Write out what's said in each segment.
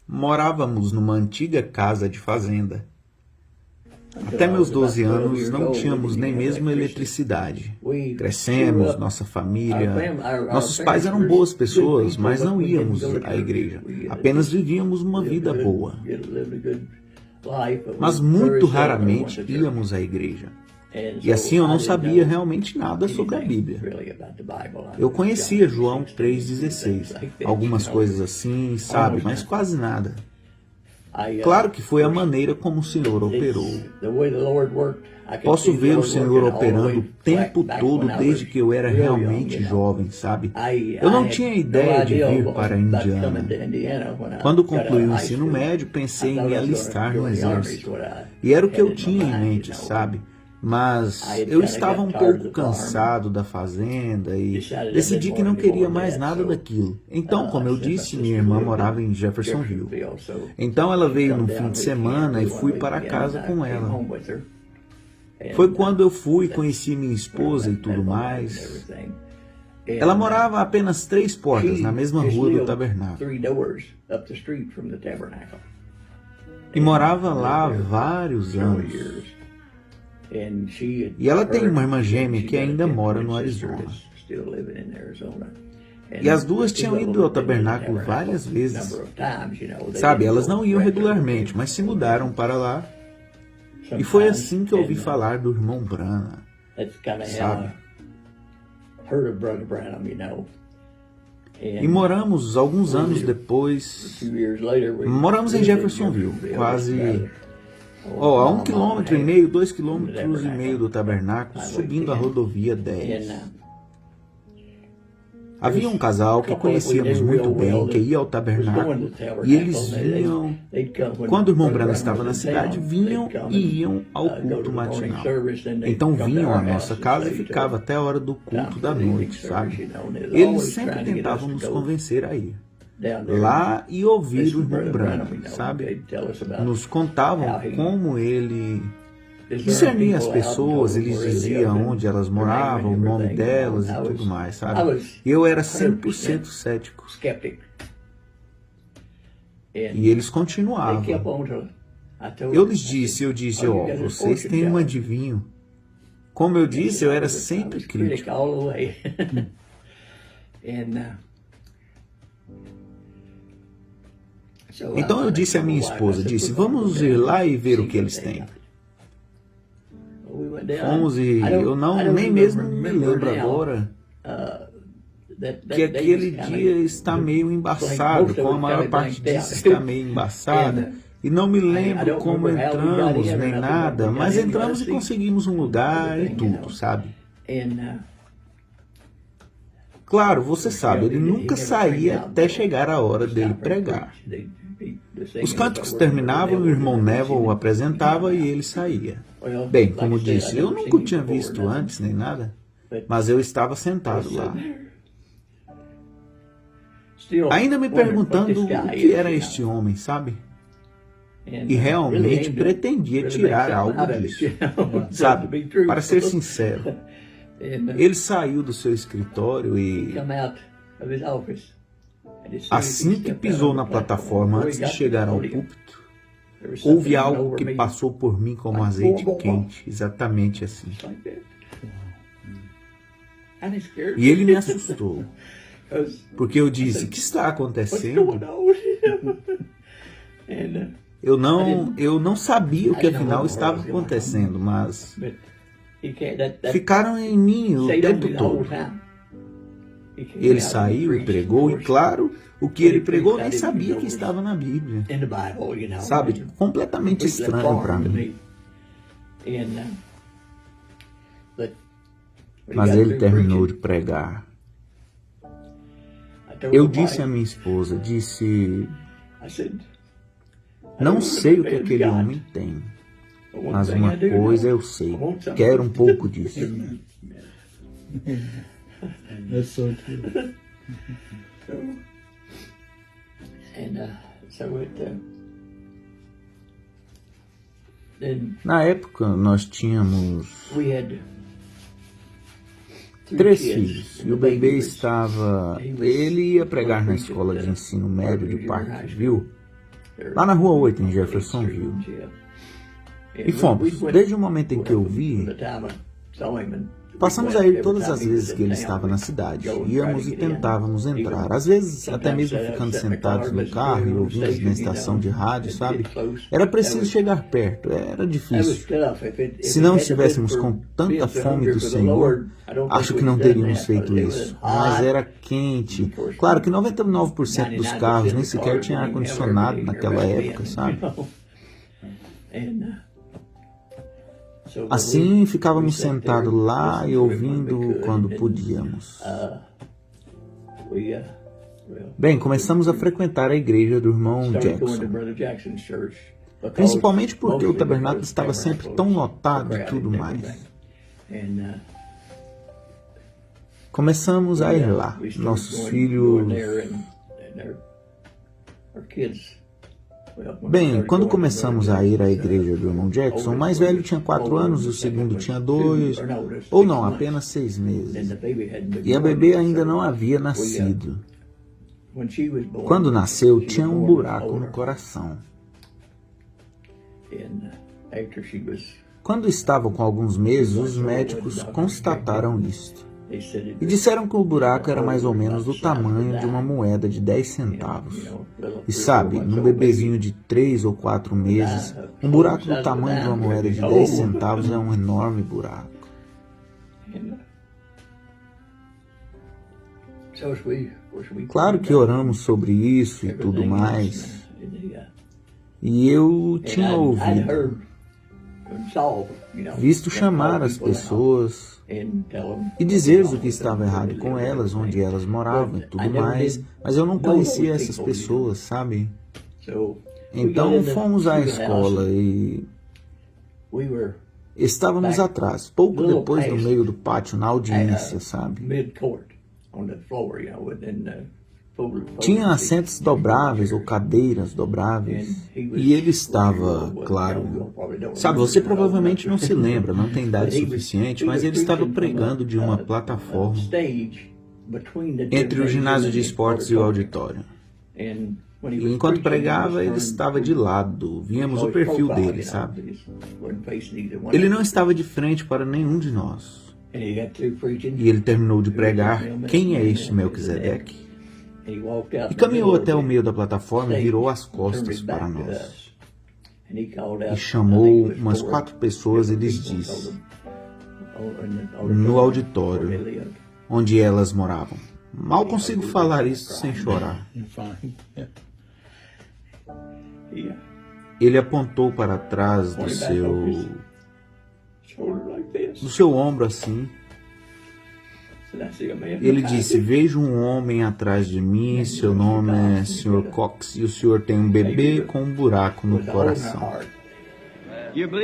Morávamos numa antiga casa de fazenda. Até meus 12 anos não tínhamos nem mesmo eletricidade. Crescemos, nossa família... Nossos pais eram boas pessoas, mas não íamos à igreja. Apenas vivíamos uma vida boa. Mas muito raramente íamos à igreja. E assim eu não sabia realmente nada sobre a Bíblia. Eu conhecia João 3,16, algumas coisas assim, sabe, mas quase nada. Claro que foi a maneira como o Senhor operou. Posso ver o Senhor operando o tempo todo desde que eu era realmente jovem, sabe? Eu não tinha ideia de vir para a Indiana. Quando concluí o ensino médio, pensei em me alistar no exército. E era o que eu tinha em mente, sabe? Mas eu estava um pouco cansado da fazenda e decidi que não queria mais nada daquilo. Então, como eu disse, minha irmã morava em Jeffersonville. Então ela veio no fim de semana e fui para casa com ela. Foi quando eu fui, conheci minha esposa e tudo mais. Ela morava a apenas 3 portas na mesma rua do tabernáculo. E morava lá há vários anos. E ela tem uma irmã gêmea que ainda mora no Arizona. E as duas tinham ido ao tabernáculo várias vezes. Sabe, elas não iam regularmente, mas se mudaram para lá. E foi assim que eu ouvi falar do irmão Branham, sabe? E moramos, alguns anos depois, moramos em Jeffersonville, quase... a 1,5 km, 2,5 km do tabernáculo, subindo a rodovia 10. Havia um casal que conhecíamos muito bem, que ia ao tabernáculo, e eles vinham, quando o irmão Branham estava na cidade, vinham e iam ao culto matinal. Então vinham à nossa casa e ficavam até a hora do culto da noite, sabe? Eles sempre tentavam nos convencer a ir lá e ouvir o irmão Branham, sabe? Nos contavam como ele discernia as pessoas, eles diziam onde elas moravam, o nome delas e tudo mais, sabe? E eu era 100% cético. E eles continuavam. Eu disse, vocês têm um adivinho. Como eu disse, eu era sempre crítico. Então eu disse à minha esposa, vamos ir lá e ver o que eles têm. Fomos e eu nem mesmo me lembro agora que aquele dia está meio embaçado, como a maior parte disso está meio embaçada. E não me lembro como entramos, nem nada, mas entramos e conseguimos um lugar e tudo, sabe? Claro, você sabe, ele nunca saía até chegar a hora dele pregar. Os cânticos terminavam, o irmão Neville o apresentava e ele saía. Bem, como disse, eu nunca o tinha visto antes nem nada, mas eu estava sentado lá. Ainda me perguntando o que era este homem, sabe? E realmente pretendia tirar algo disso, sabe? Para ser sincero, ele saiu do seu escritório e... assim que pisou na plataforma, antes de chegar ao púlpito, houve algo que passou por mim como azeite quente, exatamente assim. E ele me assustou, porque eu disse, o que está acontecendo? Eu não sabia o que afinal estava acontecendo, mas ficaram em mim o tempo todo. Ele saiu e pregou, e claro, o que ele pregou nem sabia que estava na Bíblia. Sabe, completamente estranho para mim. Mas ele terminou de pregar. Eu disse à minha esposa, não sei o que aquele homem tem, mas uma coisa eu sei, quero um pouco disso. That's so true. Na época, nós tínhamos 3 filhos, e o bebê estava... Ele ia pregar na escola de ensino médio de Parkville, lá na Rua 8, em Jeffersonville. E fomos, desde o momento em que eu vi, passamos a ir todas as vezes que ele estava na cidade. Íamos e tentávamos entrar. Às vezes, até mesmo ficando sentados no carro e ouvindo na estação de rádio, sabe? Era preciso chegar perto, era difícil. Se não estivéssemos com tanta fome do Senhor, acho que não teríamos feito isso. Mas era quente. Claro que 99% dos carros nem sequer tinha ar-condicionado naquela época, sabe? Assim, ficávamos sentados lá e ouvindo quando podíamos. Bem, começamos a frequentar a igreja do irmão Jackson, principalmente porque o tabernáculo estava sempre tão lotado e tudo mais. Começamos a ir lá. Nossos filhos... Bem, quando começamos a ir à igreja do irmão Jackson, o mais velho tinha 4 anos, o segundo tinha 2, ou não, apenas 6 meses. E a bebê ainda não havia nascido. Quando nasceu, tinha um buraco no coração. Quando estava com alguns meses, os médicos constataram isto. E disseram que o buraco era mais ou menos do tamanho de uma moeda de 10 centavos. E sabe, num bebezinho de 3 ou 4 meses, um buraco do tamanho de uma moeda de 10 centavos é um enorme buraco. Claro que oramos sobre isso e tudo mais. E eu tinha ouvido, visto chamar as pessoas e dizer o que estava errado com elas, onde elas moravam e tudo mais, mas eu não conhecia essas pessoas, sabe? Então fomos à escola e estávamos atrás, pouco depois do meio do pátio, na audiência, sabe? Tinha assentos dobráveis ou cadeiras dobráveis. E ele estava, claro... Sabe, você provavelmente não se lembra, não tem idade suficiente, mas ele estava pregando de uma plataforma entre o ginásio de esportes e o auditório. E enquanto pregava, ele estava de lado. Víamos o perfil dele, sabe? Ele não estava de frente para nenhum de nós. E ele terminou de pregar, quem é este Melquisedeque? E caminhou até o meio da plataforma e virou as costas para nós. E chamou umas 4 pessoas e lhes disse, no auditório, onde elas moravam. Mal consigo falar isso sem chorar. Ele apontou para trás do seu ombro assim. Ele disse, vejo um homem atrás de mim, seu nome é Sr. Cox, e o senhor tem um bebê com um buraco no coração.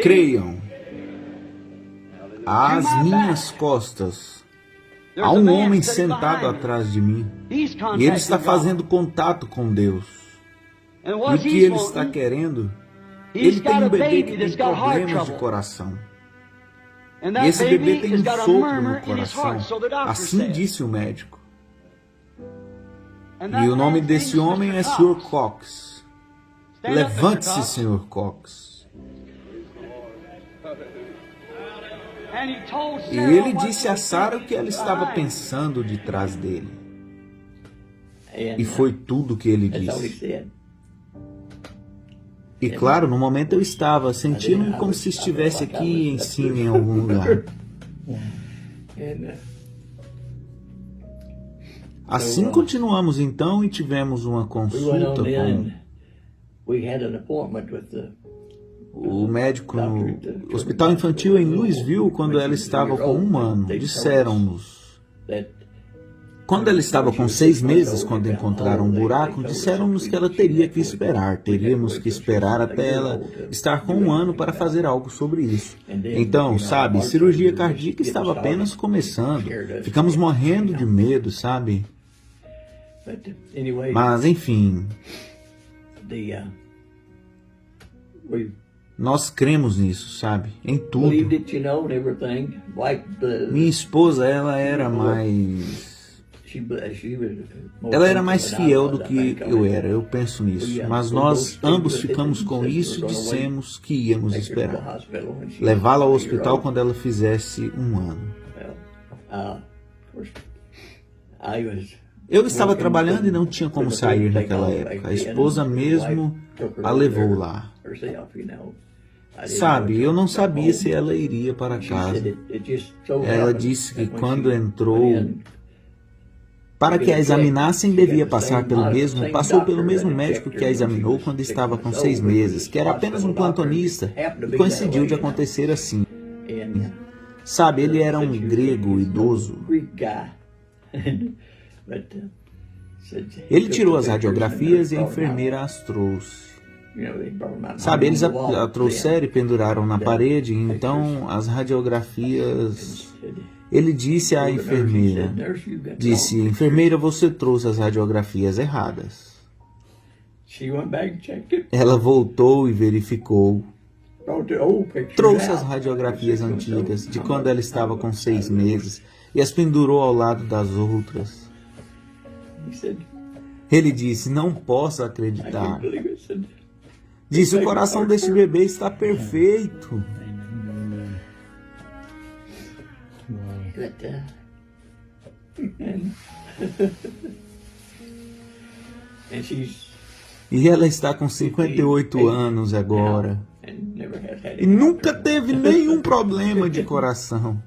Creiam, às minhas costas, há um homem sentado atrás de mim, e ele está fazendo contato com Deus. E o que ele está querendo? Ele tem um bebê que tem problemas de coração. E esse bebê tem um sopro no coração. Assim disse o médico. E o nome desse homem é Sr. Cox. Levante-se, Sr. Cox. E ele disse a Sarah o que ela estava pensando de trás dele. E foi tudo o que ele disse. E claro, no momento eu estava sentindo como se estivesse aqui em cima em algum lugar. Assim continuamos então e tivemos uma consulta com o médico no Hospital Infantil em Louisville quando ela estava com 1 ano. Disseram-nos... Quando ela estava com 6 meses, quando encontraram um buraco, disseram-nos que ela teria que esperar. Teríamos que esperar até ela estar com 1 ano para fazer algo sobre isso. Então, sabe, cirurgia cardíaca estava apenas começando. Ficamos morrendo de medo, sabe? Mas, enfim... Nós cremos nisso, sabe? Em tudo. Minha esposa, ela era mais... Ela era mais fiel do que eu era, eu penso nisso. Mas nós ambos ficamos com isso e dissemos que íamos esperar. Levá-la ao hospital quando ela fizesse 1 ano. Eu estava trabalhando e não tinha como sair naquela época. A esposa mesmo a levou lá. Sabe, eu não sabia se ela iria para casa. Ela disse que quando entrou, para que a examinassem, devia passou pelo mesmo médico que a examinou quando estava com 6 meses, que era apenas um plantonista, e coincidiu de acontecer assim. Sabe, ele era um grego idoso. Ele tirou as radiografias e a enfermeira as trouxe. Sabe, eles a trouxeram e penduraram na parede, então as radiografias... Ele disse à enfermeira, enfermeira, você trouxe as radiografias erradas. Ela voltou e verificou. Trouxe as radiografias antigas, de quando ela estava com 6 meses, e as pendurou ao lado das outras. Ele disse, não posso acreditar. Disse, o coração deste bebê está perfeito. E ela está com 58 anos agora. E nunca teve nenhum problema de coração.